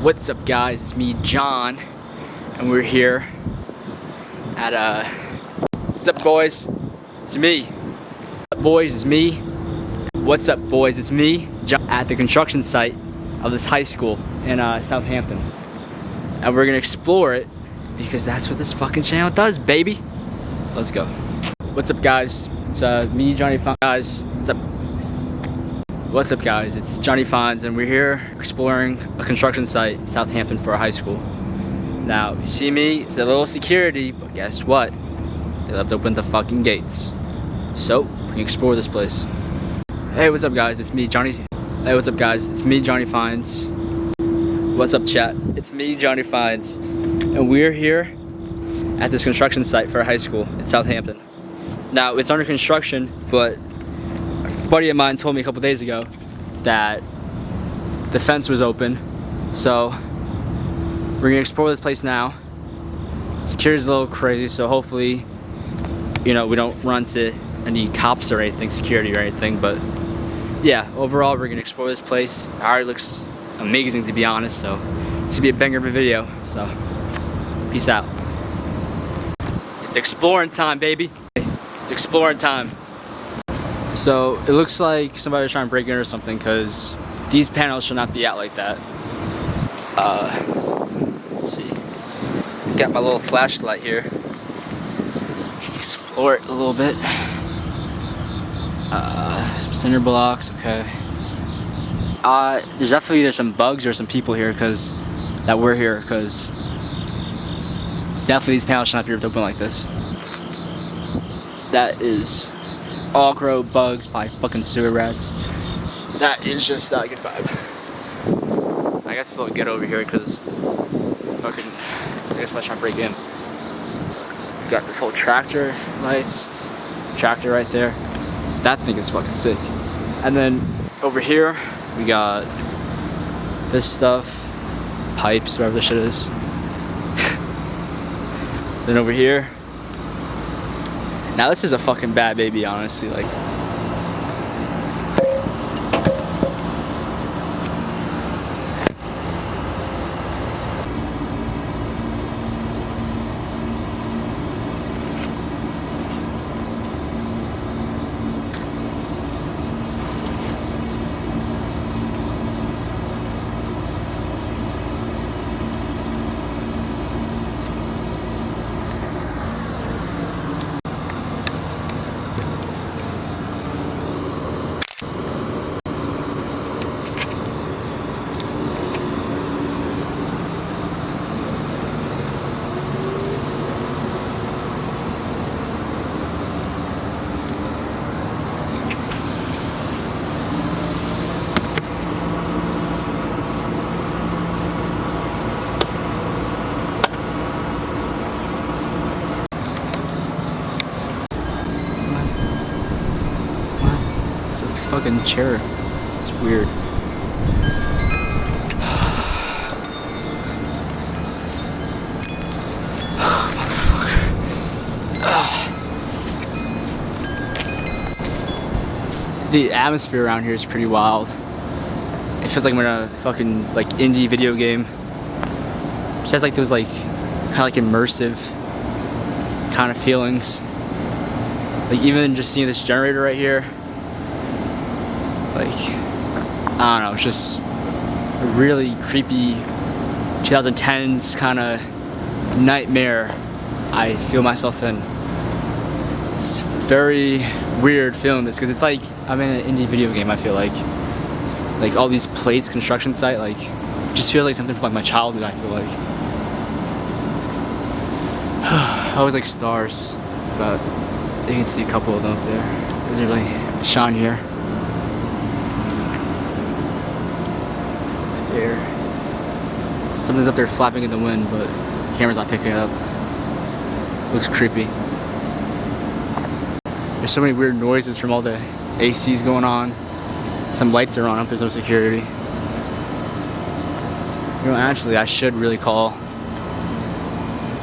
What's up, guys? It's me, John, and we're here at what's up, boys? It's me. What's up, boys? It's me. What's up, boys? It's me, John, at the construction site of this high school in Southampton, and we're gonna explore it because that's what this fucking channel does, baby. So let's go. What's up, guys? It's me, JohnnyFinds. Guys, what's up? What's up, guys? It's JohnnyFinds, and we're here exploring a construction site in Southampton for a high school. Now, you see me, it's a little security, but guess what? They left open the fucking gates. So, we can explore this place. Hey, what's up, guys? It's me, Johnny. Hey, what's up, guys? It's me, JohnnyFinds. What's up, chat? It's me, JohnnyFinds. And we're here at this construction site for a high school in Southampton. Now, it's under construction, but a buddy of mine told me a couple days ago that the fence was open, so we're gonna explore this place now. Security's a little crazy, so hopefully, you know, we don't run into any cops or anything, security or anything, but yeah, overall we're gonna explore this place. It already looks amazing, to be honest, so this will be a banger of a video, so peace out. It's exploring time, baby. It's exploring time. So it looks like somebody was trying to break in or something, because these panels should not be out like that. Let's see. Got my little flashlight here. Explore it a little bit. Some cinder blocks, okay. There's definitely some bugs or some people here that were here, because definitely these panels should not be ripped open like this. That is all grow bugs by fucking sewer rats. That is just not a good vibe. I got to get over here because fucking I guess I'm trying to break in. Got this whole tractor lights, tractor right there. That thing is fucking sick. And then over here we got this stuff, pipes, whatever this shit is. Then over here. Now this is a fucking bad baby, honestly, like. It's a fucking chair. It's weird. The atmosphere around here is pretty wild. It feels like we're in a fucking like indie video game. It has like those like kind of like immersive kind of feelings. Like even just seeing this generator right here. Like, I don't know, it's just a really creepy 2010s kind of nightmare I feel myself in. It's very weird feeling this, because it's like I'm in an indie video game, I feel like. Like all these plates, construction site, like, just feels like something from like my childhood, I feel like. I always like stars, but you can see a couple of them up there. They really shine here. There. Something's up there flapping in the wind, but the camera's not picking it up. Looks creepy. There's so many weird noises from all the ACs going on. Some lights are on up, there's no security. You know, actually, I should really call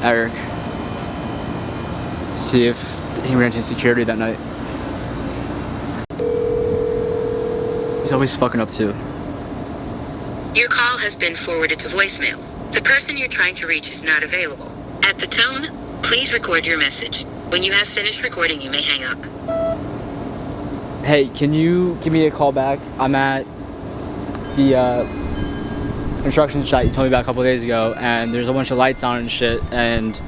Eric. See if he ran into security that night. He's always fucking up too. Your call has been forwarded to voicemail. The person you're trying to reach is not available. At the tone, please record your message. When you have finished recording, you may hang up. Hey, can you give me a call back? I'm at the construction site you told me about a couple days ago, and there's a bunch of lights on and shit, and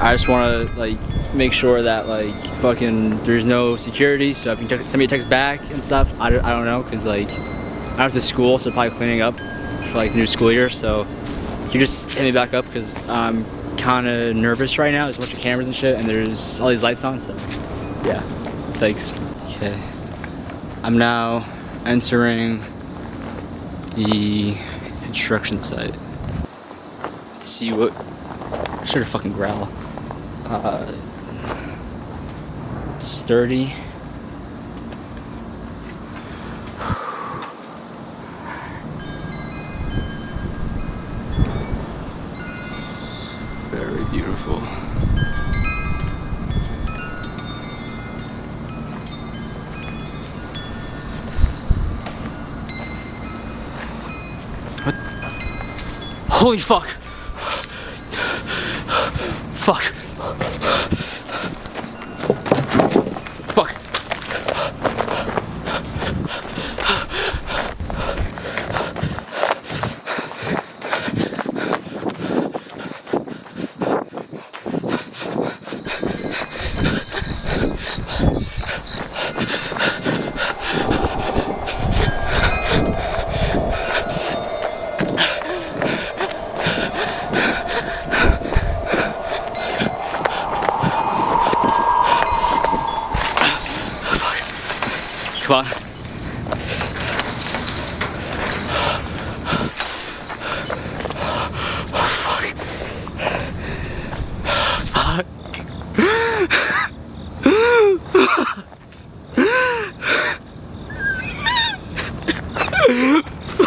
I just want to like make sure that like fucking there's no security, so if you can send me a text back and stuff, I don't know, because like I have to school, so probably cleaning up for like the new school year, so can you just hit me back up, because I'm kind of nervous right now. There's a bunch of cameras and shit, and there's all these lights on, so yeah, thanks. Okay, I'm now entering the construction site. Let's see what. I should have fucking growl. Sturdy. Very beautiful. What? Holy fuck! Fuck. Fuck. Come on. Fuck. Fuck.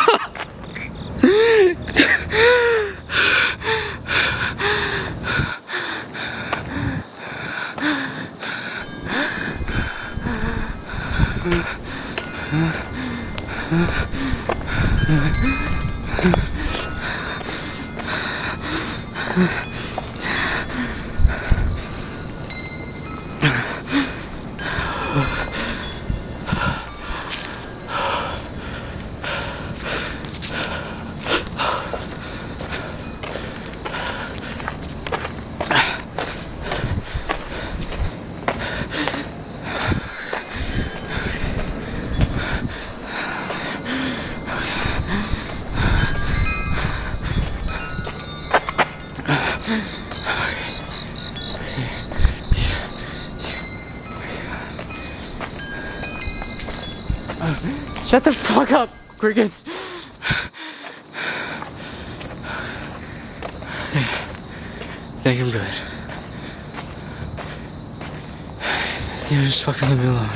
Shut the fuck up, crickets. I think I'm good. You just fucking leave me alone.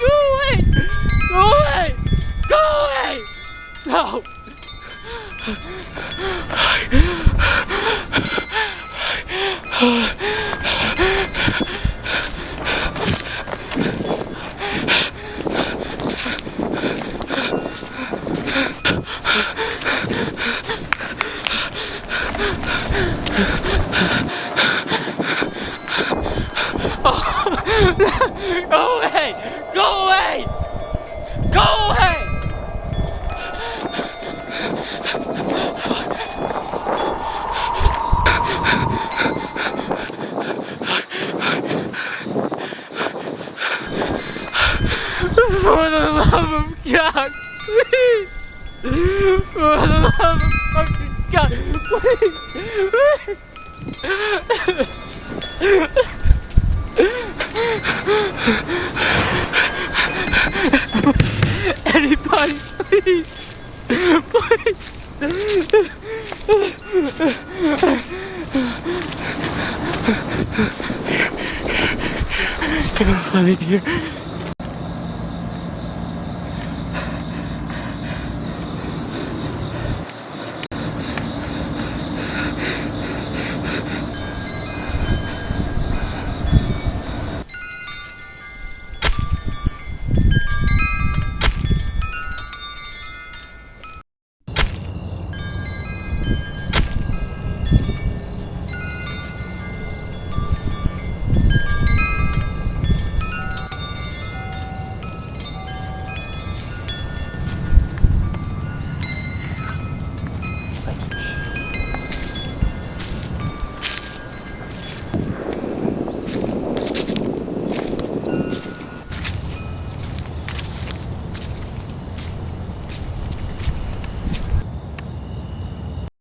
Go away! Go away! Go away! No! Go away! Go away! Go away! For the love of God, please! For the love of fucking God, please! Anybody, please! Please! Find me here.